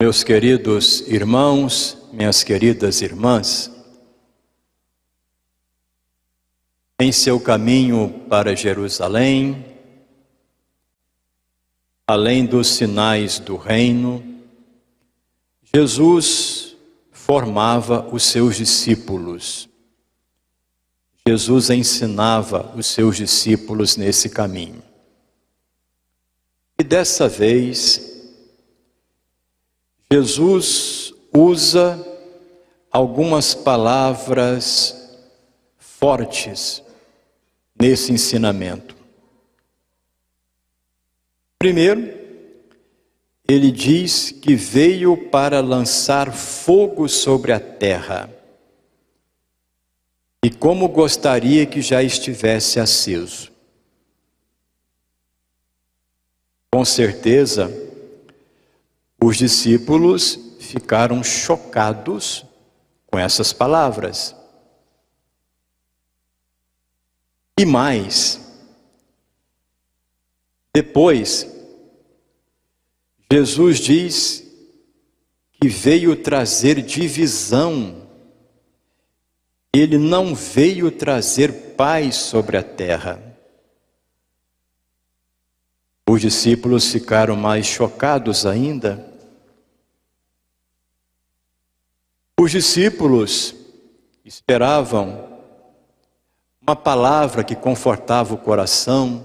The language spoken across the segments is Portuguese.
Meus queridos irmãos, minhas queridas irmãs, em seu caminho para Jerusalém, além dos sinais do reino, Jesus formava os seus discípulos. Jesus ensinava os seus discípulos nesse caminho. E dessa vez, Jesus usa algumas palavras fortes nesse ensinamento. Primeiro, ele diz que veio para lançar fogo sobre a terra. E como gostaria que já estivesse aceso. Com certeza, os discípulos ficaram chocados com essas palavras. E mais, depois, Jesus diz que veio trazer divisão. Ele não veio trazer paz sobre a terra. Os discípulos ficaram mais chocados ainda. Os discípulos esperavam uma palavra que confortava o coração.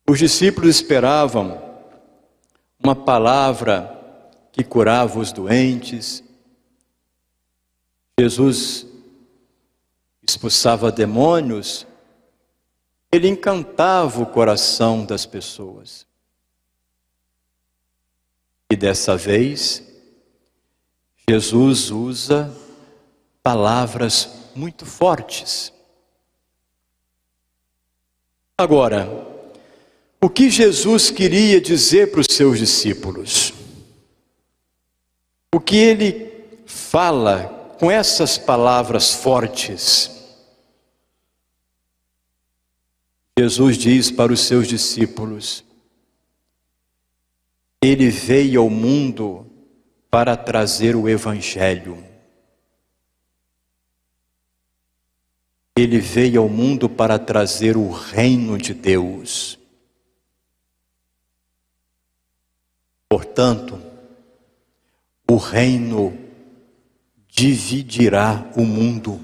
Os discípulos esperavam uma palavra que curava os doentes. Jesus expulsava demônios, ele encantava o coração das pessoas. E dessa vez, Jesus usa palavras muito fortes. Agora, o que Jesus queria dizer para os seus discípulos? O que ele fala com essas palavras fortes? Jesus diz para os seus discípulos: ele veio ao mundo para trazer o Evangelho. Ele veio ao mundo para trazer o reino de Deus. Portanto, o reino dividirá o mundo.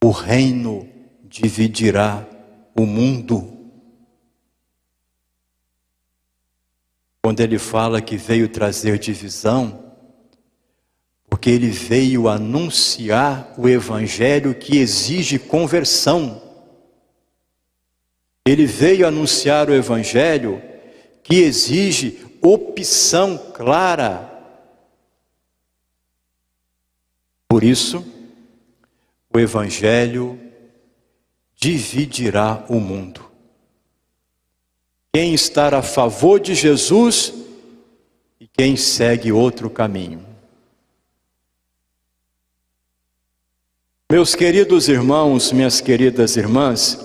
O reino dividirá o mundo. Quando ele fala que veio trazer divisão, porque ele veio anunciar o Evangelho que exige conversão. Ele veio anunciar o Evangelho que exige opção clara. Por isso, o Evangelho dividirá o mundo. Quem está a favor de Jesus e quem segue outro caminho. Meus queridos irmãos, minhas queridas irmãs,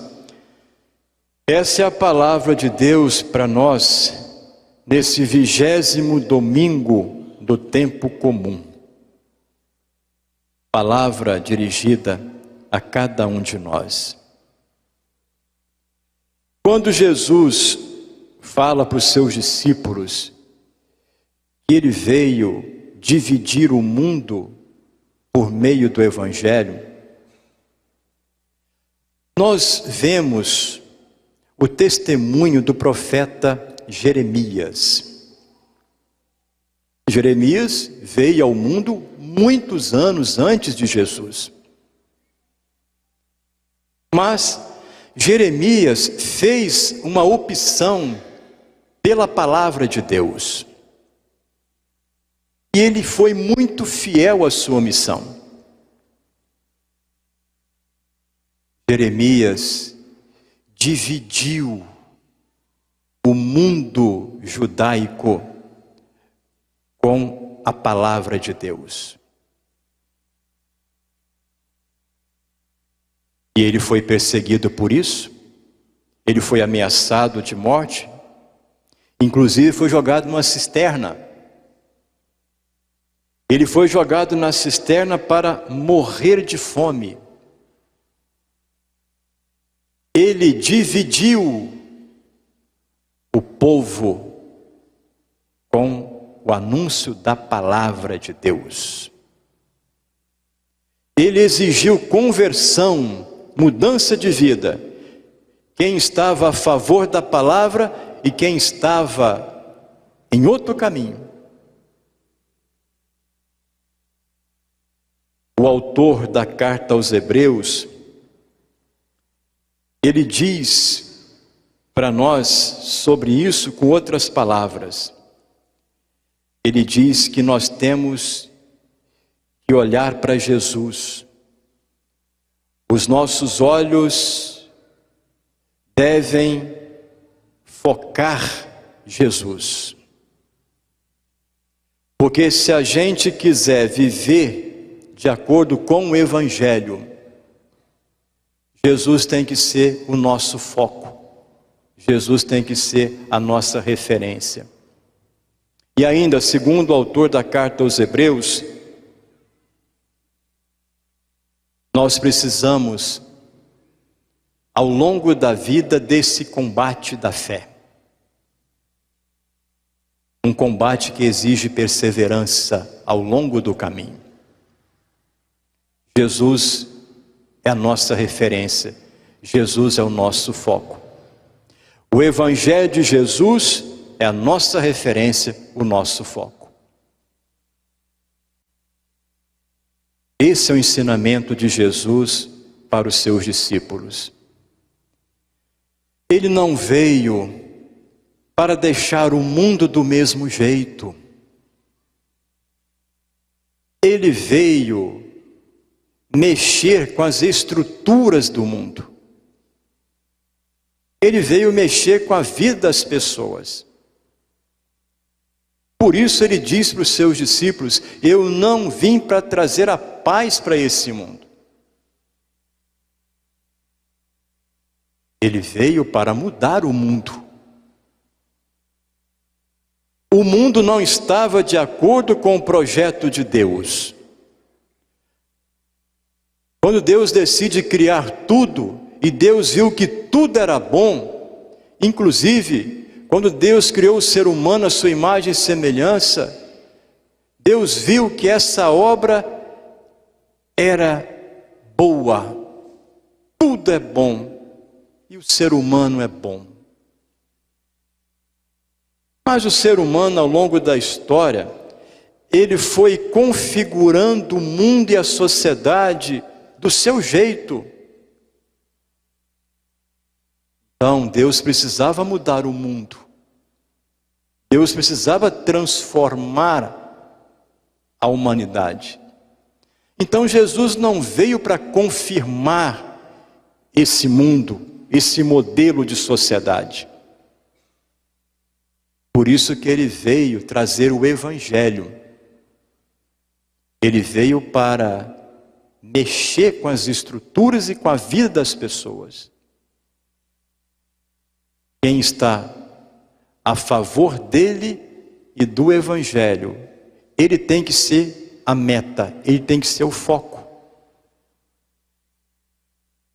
essa é a palavra de Deus para nós nesse 20º domingo do tempo comum. Palavra dirigida a cada um de nós. Quando Jesus fala para os seus discípulos que ele veio dividir o mundo por meio do Evangelho, nós vemos o testemunho do profeta Jeremias. Jeremias veio ao mundo muitos anos antes de Jesus. Mas Jeremias fez uma opção pela palavra de Deus. E ele foi muito fiel à sua missão. Jeremias dividiu o mundo judaico com a palavra de Deus. E ele foi perseguido por isso, ele foi ameaçado de morte, Inclusive foi jogado numa cisterna. Ele foi jogado na cisterna para morrer de fome. Ele dividiu o povo com o anúncio da palavra de Deus. Ele exigiu conversão, mudança de vida. Quem estava a favor da palavra e quem estava em outro caminho. O autor da carta aos Hebreus, ele diz para nós sobre isso com outras palavras. Ele diz que nós temos que olhar para Jesus. Os nossos olhos devem focar Jesus. Porque se a gente quiser viver de acordo com o Evangelho, Jesus tem que ser o nosso foco. Jesus tem que ser a nossa referência. E ainda, segundo o autor da carta aos Hebreus, nós precisamos, ao longo da vida, desse combate da fé. Um combate que exige perseverança ao longo do caminho. Jesus é a nossa referência. Jesus é o nosso foco. O Evangelho de Jesus é a nossa referência, o nosso foco. Esse é o ensinamento de Jesus para os seus discípulos. Ele não veio para deixar o mundo do mesmo jeito. Ele veio mexer com as estruturas do mundo. Ele veio mexer com a vida das pessoas. Por isso ele diz para os seus discípulos: eu não vim para trazer a paz para esse mundo. Ele veio para mudar o mundo. O mundo não estava de acordo com o projeto de Deus. Quando Deus decide criar tudo, e Deus viu que tudo era bom, inclusive, quando Deus criou o ser humano à sua imagem e semelhança, Deus viu que essa obra era boa. Tudo é bom, e o ser humano é bom. Mas o ser humano, ao longo da história, ele foi configurando o mundo e a sociedade do seu jeito. Então, Deus precisava mudar o mundo. Deus precisava transformar a humanidade. Então, Jesus não veio para confirmar esse mundo, esse modelo de sociedade. Por isso que ele veio trazer o Evangelho. Ele veio para mexer com as estruturas e com a vida das pessoas. Quem está a favor dele e do Evangelho, ele tem que ser a meta, ele tem que ser o foco.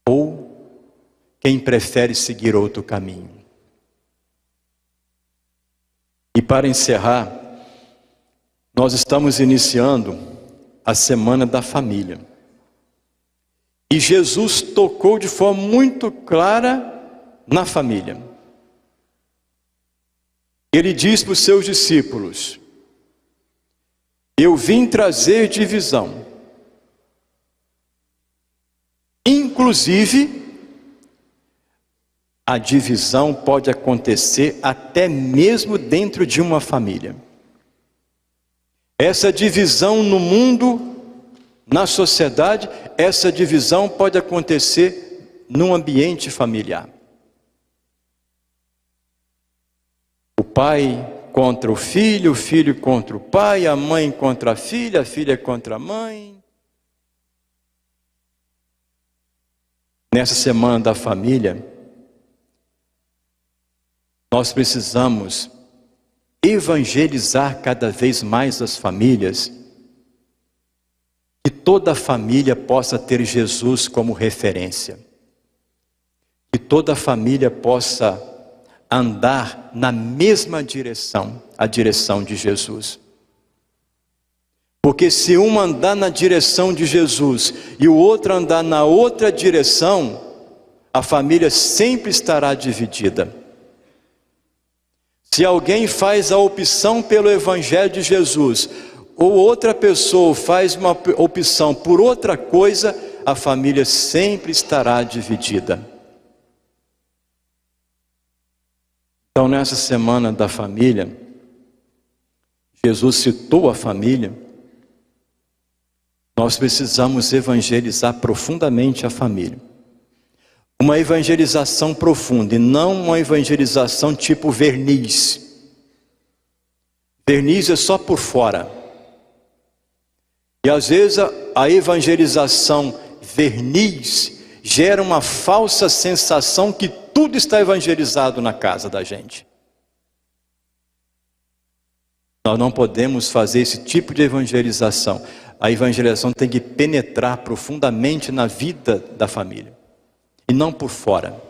Ou quem prefere seguir outro caminho. E para encerrar, nós estamos iniciando a Semana da Família. E Jesus tocou de forma muito clara na família. Ele diz para os seus discípulos: eu vim trazer divisão. Inclusive, a divisão pode acontecer até mesmo dentro de uma família. Essa divisão no mundo, na sociedade, essa divisão pode acontecer num ambiente familiar. O pai contra o filho contra o pai, a mãe contra a filha contra a mãe. Nessa semana da família, nós precisamos evangelizar cada vez mais as famílias, que toda família possa ter Jesus como referência, que toda família possa andar na mesma direção, a direção de Jesus. Porque se um andar na direção de Jesus e o outro andar na outra direção, a família sempre estará dividida. Se alguém faz a opção pelo Evangelho de Jesus, ou outra pessoa faz uma opção por outra coisa, a família sempre estará dividida. Então, nessa semana da família, Jesus citou a família. Nós precisamos evangelizar profundamente a família. Uma evangelização profunda e não uma evangelização tipo verniz. Verniz é só por fora. E às vezes a evangelização verniz gera uma falsa sensação que tudo está evangelizado na casa da gente. Nós não podemos fazer esse tipo de evangelização. A evangelização tem que penetrar profundamente na vida da família, e não por fora.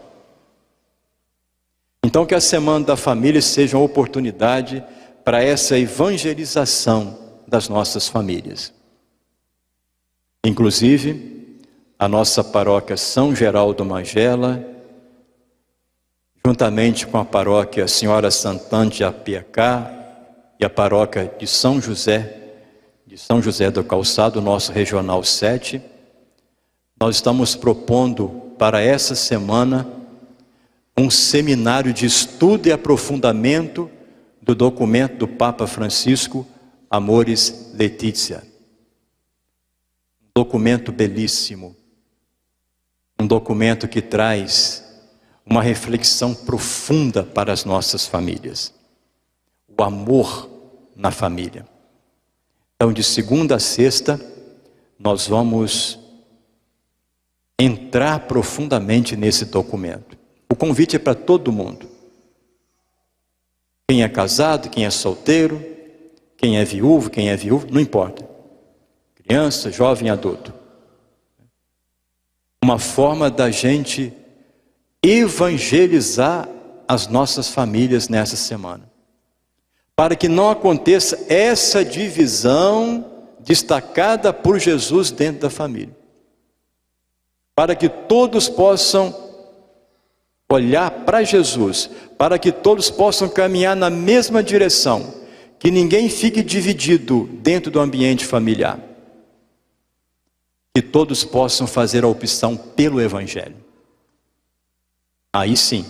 Então que a Semana da Família seja uma oportunidade para essa evangelização das nossas famílias. Inclusive, a nossa paróquia São Geraldo Magela, juntamente com a paróquia Senhora Santana de Apiacá e a paróquia de São José do Calçado, nosso Regional 7, nós estamos propondo para essa semana um seminário de estudo e aprofundamento do documento do Papa Francisco, Amoris Laetitia. Um documento belíssimo, um documento que traz uma reflexão profunda para as nossas famílias. O amor na família. Então, de segunda a sexta, nós vamos entrar profundamente nesse documento. O convite é para todo mundo. Quem é casado, quem é solteiro, quem é viúvo, não importa. Criança, jovem, adulto. Uma forma da gente evangelizar as nossas famílias nessa semana. Para que não aconteça essa divisão destacada por Jesus dentro da família. Para que todos possam olhar para Jesus, para que todos possam caminhar na mesma direção, que ninguém fique dividido dentro do ambiente familiar. Que todos possam fazer a opção pelo Evangelho. Aí sim,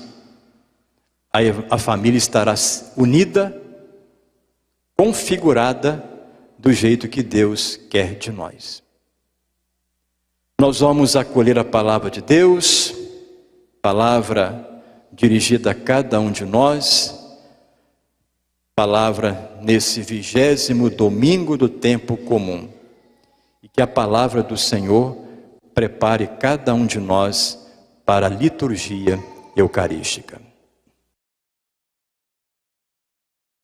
a família estará unida, configurada do jeito que Deus quer de nós. Nós vamos acolher a palavra de Deus, palavra dirigida a cada um de nós, palavra nesse 20º domingo do tempo comum, e que a palavra do Senhor prepare cada um de nós para a liturgia eucarística.